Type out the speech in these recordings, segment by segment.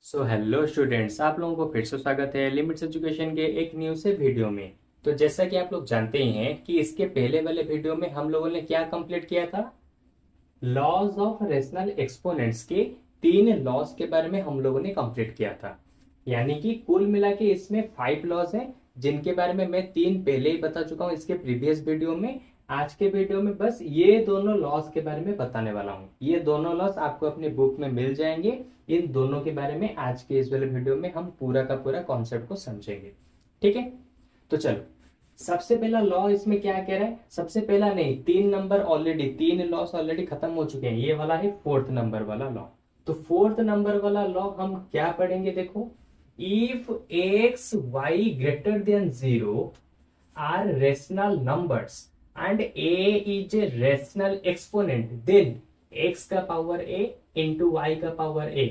So hello students, आप लोगों को फिर से स्वागत है लिमिट्स एजुकेशन के एक न्यू से वीडियो में। तो जैसा कि आप लोग जानते ही हैं कि इसके पहले वाले वीडियो में हम लोगों ने क्या कंप्लीट किया था, लॉज ऑफ रेशनल एक्सपोनेंट्स के 3 लॉज के बारे में हम लोगों ने कंप्लीट किया था। यानी कि कुल मिला के इसमें 5 लॉज हैं, जिनके बारे में मैं 3 पहले ही बता चुका हूं इसके प्रीवियस वीडियो में। आज के वीडियो में बस ये दोनों लॉज के बारे में बताने वाला हूं। ये दोनों लॉज आपको अपनी बुक में मिल जाएंगे। इन दोनों के बारे में आज के इस वाले वीडियो में हम पूरा का पूरा कॉन्सेप्ट को समझेंगे। ठीक है, तो चलो सबसे पहला लॉ इसमें क्या कह रहा है। सबसे पहला नहीं, 3 लॉस ऑलरेडी खत्म हो चुके हैं। ये वाला है 4th नंबर वाला लॉ। तो 4th नंबर वाला लॉ हम क्या पढ़ेंगे, देखो, if X Y greater than 0 are rational numbers and A is a rational exponent, then X का पावर ए इंटू वाई का पावर ए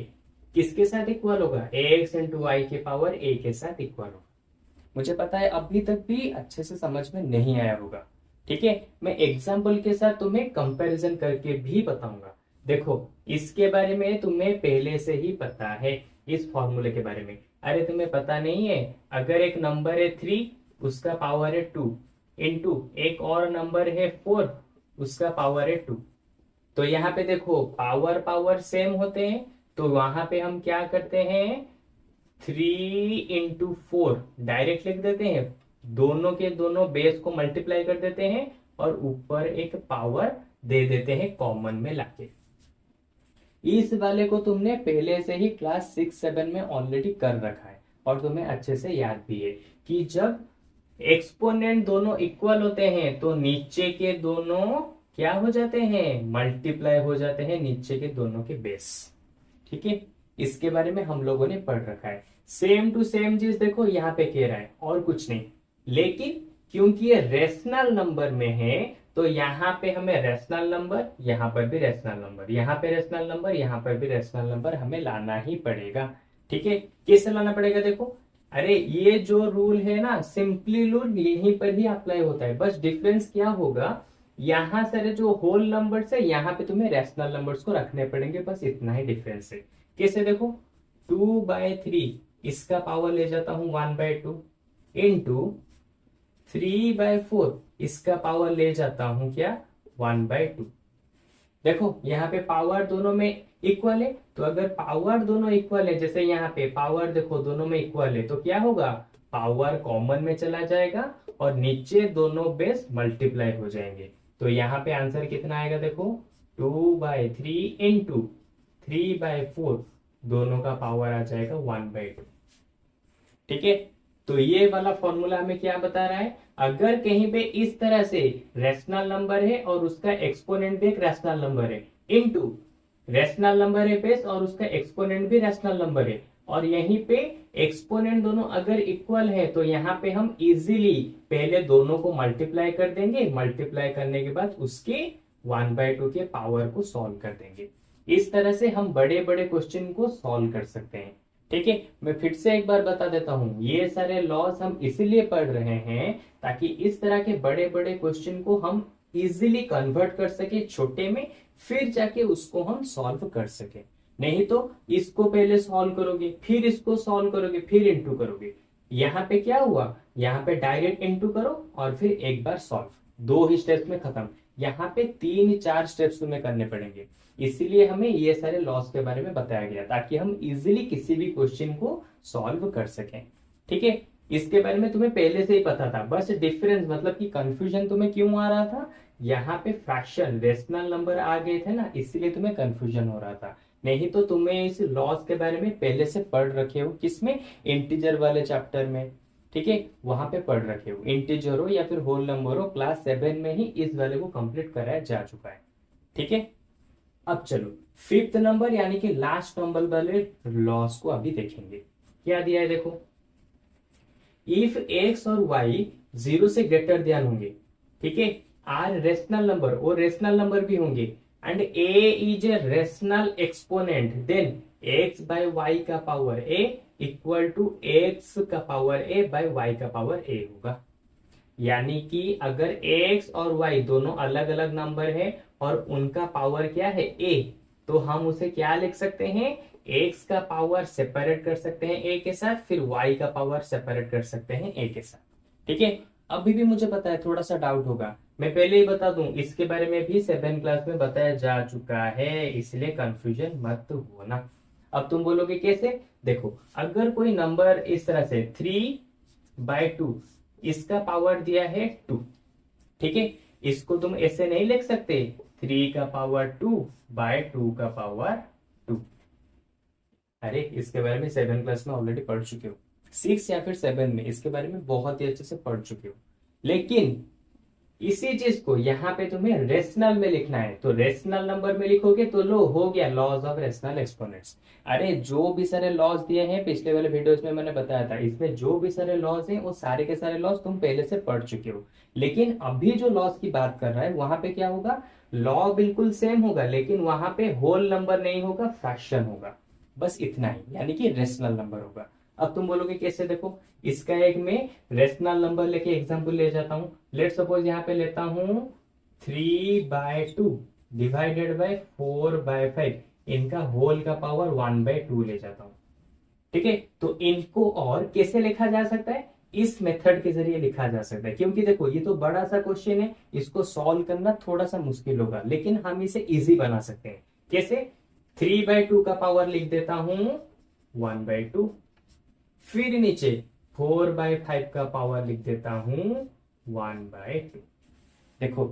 किसके साथ इक्वल होगा, एक्स इंटू वाई के पावर ए के साथ इक्वल होगा। मुझे पता है अभी तक भी अच्छे से समझ में नहीं आया होगा। ठीक है, मैं एग्जाम्पल के साथ तुम्हें कंपैरिजन करके भी बताऊंगा। देखो, इसके बारे में तुम्हें पहले से ही पता है, इस फॉर्मूले के बारे में। अरे तुम्हें पता नहीं है, अगर एक नंबर है 3 उसका पावर है 2 इंटू एक और नंबर है 4 उसका पावर है 2। तो यहाँ पे देखो पावर पावर सेम होते हैं, तो वहां पे हम क्या करते हैं, 3 इंटू 4 डायरेक्ट लिख देते हैं। दोनों के दोनों बेस को मल्टीप्लाई कर देते हैं और ऊपर एक पावर दे देते हैं कॉमन में लाके। इस वाले को तुमने पहले से ही क्लास 6-7 में ऑलरेडी कर रखा है और तुम्हें अच्छे से याद भी है कि जब एक्सपोनेंट दोनों इक्वल होते हैं तो नीचे के दोनों क्या हो जाते हैं, मल्टीप्लाई हो जाते हैं नीचे के दोनों के बेस। ठीक है, इसके बारे में हम लोगों ने पढ़ रखा है। सेम टू सेम चीज देखो यहाँ पे कह रहा है और कुछ नहीं, लेकिन क्योंकि ये रेशनल नंबर में है तो यहाँ पे हमें रेशनल नंबर, यहाँ पर भी रेशनल नंबर, यहाँ पे रेशनल नंबर, यहाँ पर भी रेशनल नंबर हमें लाना ही पड़ेगा। ठीक है, कैसे लाना पड़ेगा, देखो, अरे ये जो रूल है ना, सिंपली रूल यहीं पर ही अप्लाई होता है। बस डिफरेंस क्या होगा, यहाँ सारे जो होल नंबर्स है यहाँ पे तुम्हें रेशनल नंबर्स को रखने पड़ेंगे, बस इतना ही डिफरेंस है। कैसे, देखो, 2/3 इसका पावर ले जाता हूं 1/2 इंटू 3/4 इसका पावर ले जाता हूं क्या, 1/2। देखो यहाँ पे पावर दोनों में इक्वल है, तो अगर पावर दोनों इक्वल है, जैसे यहाँ पे पावर देखो दोनों में इक्वल है, तो क्या होगा, पावर कॉमन में चला जाएगा और नीचे दोनों बेस मल्टीप्लाई हो जाएंगे। तो यहाँ पे आंसर कितना आएगा, देखो, 2/3 इंटू 3/4 दोनों का पावर आ जाएगा 1/2। ठीक है, तो ये वाला फॉर्मूला हमें क्या बता रहा है, अगर कहीं पे इस तरह से रेशनल नंबर है और उसका एक्सपोनेंट भी एक रेशनल नंबर है, इनटू रेशनल नंबर है बेस और उसका एक्सपोनेंट भी रेशनल नंबर है, और यहीं पे एक्सपोनेंट दोनों अगर इक्वल है तो यहाँ पे हम इजीली पहले दोनों को मल्टीप्लाई कर देंगे, मल्टीप्लाई करने के बाद उसके 1/2 के पावर को सॉल्व कर देंगे। इस तरह से हम बड़े बड़े क्वेश्चन को सॉल्व कर सकते हैं। ठीक है, मैं फिर से एक बार बता देता हूं, ये सारे लॉस हम इसीलिए पढ़ रहे हैं ताकि इस तरह के बड़े बड़े क्वेश्चन को हम इजीली कन्वर्ट कर सके छोटे में, फिर जाके उसको हम सॉल्व कर सके। नहीं तो इसको पहले सॉल्व करोगे, फिर इसको सॉल्व करोगे, फिर इंटू करोगे, यहाँ पे क्या हुआ, यहाँ पे डायरेक्ट इंटू करो और फिर एक बार सॉल्व, 2 ही स्टेप्स में खत्म। यहाँ पे 3-4 स्टेप्स तुम्हें करने पड़ेंगे। इसीलिए हमें ये सारे लॉस के बारे में बताया गया ताकि हम इजीली किसी भी क्वेश्चन को सॉल्व कर सकें। ठीक है, इसके बारे में तुम्हें पहले से ही पता था, बस डिफरेंस मतलब कि कंफ्यूजन तुम्हें क्यों आ रहा था, यहाँ पे फ्रैक्शन रेशनल नंबर आ गए थे ना, इसीलिए तुम्हें कंफ्यूजन हो रहा था। नहीं तो तुम्हें इस लॉस के बारे में पहले से पढ़ रखे हो, किसमें, इंटीजर वाले चैप्टर में। ठीक है, वहां पे पढ़ रखे हो, इंटीजर हो या फिर होल नंबर हो, क्लास 7 में ही इस वाले को कंप्लीट कराया जा चुका है। ठीक है, अब चलो 5th नंबर यानी कि लास्ट नंबर वाले लॉस को अभी देखेंगे। क्या दिया है, देखो, इफ एक्स और वाई 0 से ग्रेटर देन होंगे, ठीक है, आर रेशनल नंबर और रेशनल नंबर भी होंगे, and A is a rational exponent, then X by Y का power A equal to X का पावर ए बाय वाई का पावर ए होगा। यानी कि अगर x और y दोनों अलग अलग नंबर है और उनका पावर क्या है a, तो हम उसे क्या लिख सकते हैं, x का पावर सेपरेट कर सकते हैं a के साथ, फिर y का पावर सेपरेट कर सकते हैं a के साथ। ठीक है, अभी भी मुझे पता है थोड़ा सा डाउट होगा, मैं पहले ही बता दूं इसके बारे में भी 7 क्लास में बताया जा चुका है, इसलिए कंफ्यूजन मत होना। अब तुम बोलोगे कैसे? देखो, अगर कोई नंबर इस तरह से 3/2, इसका पावर दिया है 2, ठीक है, इसको तुम ऐसे नहीं लिख सकते 3 का पावर 2/2 का पावर 2। अरे इसके बारे में 7 क्लास में ऑलरेडी पढ़ चुके हो, 6 या फिर 7 में इसके बारे में बहुत ही अच्छे से पढ़ चुके हो। लेकिन इसी चीज को यहाँ पे तुम्हें रेशनल में लिखना है, तो रेशनल नंबर में लिखोगे तो लो हो गया लॉज ऑफ रेशनल एक्सपोनेंट्स। अरे जो भी सारे लॉज दिए हैं पिछले वाले वीडियोस में मैंने बताया था, इसमें जो भी सारे लॉज हैं वो सारे के सारे लॉज तुम पहले से पढ़ चुके हो। लेकिन अभी जो लॉज की बात कर रहा है वहां पे क्या होगा, लॉ बिल्कुल सेम होगा, लेकिन वहां पे होल नंबर नहीं होगा, फ्रैक्शन होगा, बस इतना ही, यानी कि रेशनल नंबर होगा। अब तुम बोलोगे कैसे? देखो, इसका एक मैं रेशनल नंबर लेके एग्जांपल ले जाता हूं। लेट सपोज यहाँ पे लेता हूं 3/2 डिवाइडेड बाय 4/5, इनका होल का पावर 1/2 ले जाता हूं। ठीक है, तो इनको और कैसे लिखा जा सकता है? इस मेथड के जरिए लिखा जा सकता है, क्योंकि देखो ये तो बड़ा सा क्वेश्चन है, इसको सॉल्व करना थोड़ा सा मुश्किल होगा, लेकिन हम इसे इजी बना सकते हैं। कैसे? 3/2 का पावर लिख देता हूं 1/2, फिर नीचे 4/5 का पावर लिख देता हूं 1/2। देखो,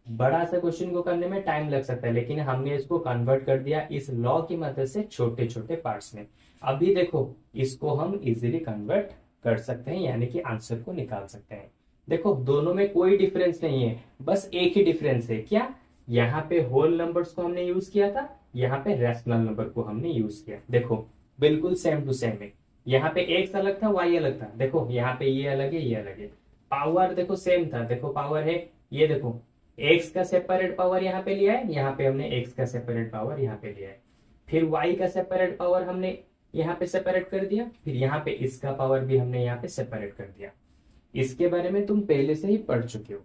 बड़ा सा क्वेश्चन को करने में टाइम लग सकता है, लेकिन हमने इसको कन्वर्ट कर दिया इस लॉ की मदद से छोटे छोटे पार्ट्स में। अभी देखो, इसको हम इजीली कन्वर्ट कर सकते हैं, यानी कि आंसर को निकाल सकते हैं। देखो, दोनों में कोई डिफरेंस नहीं है, बस एक ही डिफरेंस है। क्या? यहाँ पे होल नंबर्स को हमने यूज किया था, यहाँ पे रैशनल नंबर को हमने यूज किया। देखो, बिल्कुल सेम टू सेम है। यहाँ पे एक्स अलग था, वाई अलग था, देखो यहाँ पे ये अलग है, ये अलग है। पावर देखो सेम था, देखो पावर है, ये देखो एक्स का सेपरेट पावर यहाँ पे लिया है, यहाँ पे हमने एक्स का सेपरेट पावर यहाँ पे लिया है, फिर वाई का सेपरेट पावर हमने यहाँ पे सेपरेट कर दिया, फिर यहाँ पे इसका पावर भी हमने यहाँ पे सेपरेट कर दिया। इसके बारे में तुम पहले से ही पढ़ चुके हो।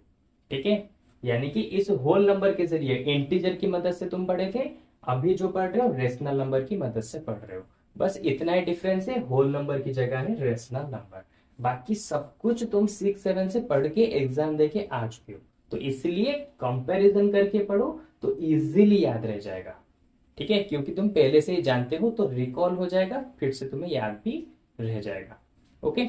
ठीक है, यानी कि इस होल नंबर के जरिए इंटीजर की मदद से तुम पढ़े थे, अभी जो पढ़ रहे हो रेशनल नंबर की मदद से पढ़ रहे हो। बस इतना ही डिफरेंस है, होल नंबर की जगह है रेशनल नंबर। बाकी सब कुछ तुम 6-7 से पढ़ के एग्जाम देके आ चुके हो, तो इसलिए कंपैरिजन करके पढ़ो तो इजीली याद रह जाएगा। ठीक है, क्योंकि तुम पहले से ही जानते हो तो रिकॉल हो जाएगा, फिर से तुम्हें याद भी रह जाएगा। ओके,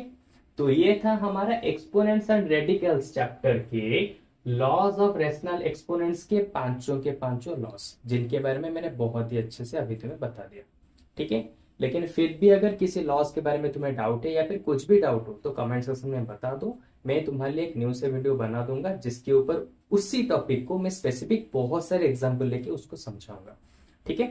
तो ये था हमारा एक्सपोनेंट्स एंड रेडिकल्स चैप्टर के लॉज ऑफ रेशनल एक्सपोनेंट्स के पांचों लॉस, जिनके बारे में मैंने बहुत ही अच्छे से अभी तुम्हें बता दिया। ठीक है, लेकिन फिर भी अगर किसी लॉस के बारे में तुम्हें डाउट है या फिर कुछ भी डाउट हो तो कमेंट सेक्शन में बता दो, मैं तुम्हारे लिए एक न्यू से वीडियो बना दूंगा जिसके ऊपर उसी टॉपिक को मैं स्पेसिफिक बहुत सारे एग्जाम्पल लेके उसको समझाऊंगा। ठीक है,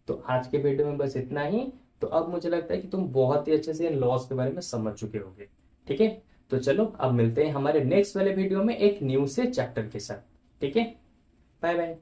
तो आज के वीडियो में बस इतना ही। तो अब मुझे लगता है कि तुम बहुत ही अच्छे से इन लॉस के बारे में समझ चुके होगे। ठीक है, तो चलो अब मिलते हैं हमारे नेक्स्ट वाले वीडियो में एक न्यू से चैप्टर के साथ। ठीक है, बाय बाय।